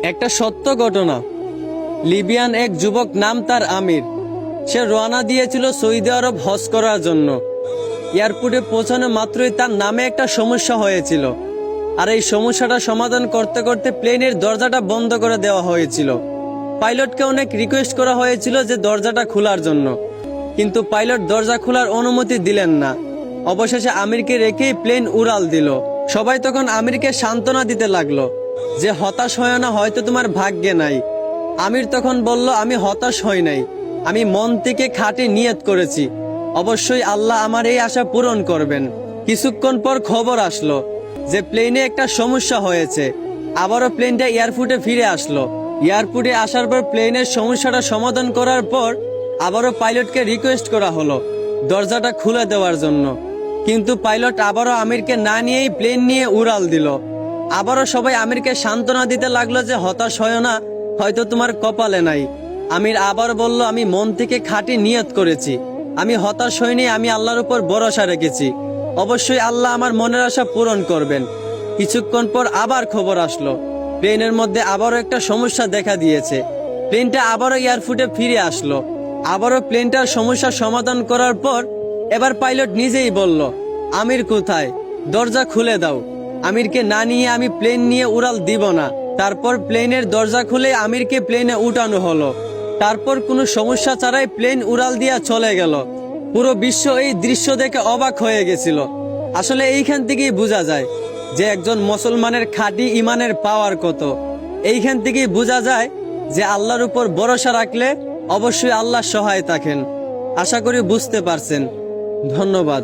একটা সত্য ঘটনা। লিবিয়ান এক যুবক, নাম তার আমির। সে রওনা দিয়েছিল সৌদি আরব হজ করার জন্য। এয়ারপোর্টে পৌঁছানো মাত্রই তার নামে একটা সমস্যা হয়েছিল, আর এই সমস্যাটা সমাধান করতে করতে প্লেনের দরজাটা বন্ধ করে দেওয়া হয়েছিল। পাইলটকে অনেক রিকোয়েস্ট করা হয়েছিল যে দরজাটা খোলার জন্য, কিন্তু পাইলট দরজা খোলার অনুমতি দিলেন না। অবশেষে আমিরকে রেখেই প্লেন উড়াল দিল। সবাই তখন আমিরকে সান্ত্বনা দিতে লাগলো যে হতাশ হয় না, হয়তো তোমার ভাগ্যে নাই। আমির তখন বলল, আমি হতাশ হই নাই, আমি মন থেকে খাঁটি নিয়ত করেছি, অবশ্যই আল্লাহ আমার এই আশা পূরণ করবেন। কিছুক্ষণ পর খবর আসলো যে প্লেনে একটা সমস্যা হয়েছে। আবারও প্লেনটা এয়ারপোর্টে ফিরে আসলো। এয়ারপোর্টে আসার পর প্লেনের সমস্যাটা সমাধান করার পর আবারও পাইলটকে রিকোয়েস্ট করা হলো দরজাটা খুলে দেওয়ার জন্য, কিন্তু পাইলট আবারও আমিরকে না নিয়েই প্লেন নিয়ে উড়াল দিল। আবারও সবাই আমিরকে সান্ত্বনা দিতে লাগলো যে হতাশ হয় না, হয়তো তোমার কপালে নাই। আমির আবার বলল, আমি মন থেকে খাঁটি নিয়ত করেছি, আমি হতাশ হইনি, আমি আল্লাহর উপর ভরসা রেখেছি, অবশ্যই আল্লাহ আমার মনের আশা পূরণ করবেন। কিছুক্ষণ পর আবার খবর আসলো প্লেনের মধ্যে আবারও একটা সমস্যা দেখা দিয়েছে। প্লেনটা আবারও এয়ারপোর্টে ফিরে আসলো। আবারও প্লেনটার সমস্যা সমাধান করার পর এবার পাইলট নিজেই বলল, আমির কোথায়, দরজা খুলে দাও। আমিরকে না নিয়ে আমি প্লেন নিয়ে উড়াল দিব না। তারপর প্লেনের দরজা খুলে আমিরকে প্লেনে উঠানো হলো। তারপর কোনো সমস্যা ছাড়াই প্লেন উড়াল দিয়া চলে গেল। পুরো বিশ্ব এই দৃশ্য দেখে অবাক হয়ে গেছিল। আসলে এইখান থেকেই বোঝা যায় যে একজন মুসলমানের খাঁটি ইমানের পাওয়ার কত। এইখান থেকেই বোঝা যায় যে আল্লাহর উপর ভরসা রাখলে অবশ্যই আল্লাহ সহায় থাকেন। আশা করি বুঝতে পারছেন। ধন্যবাদ।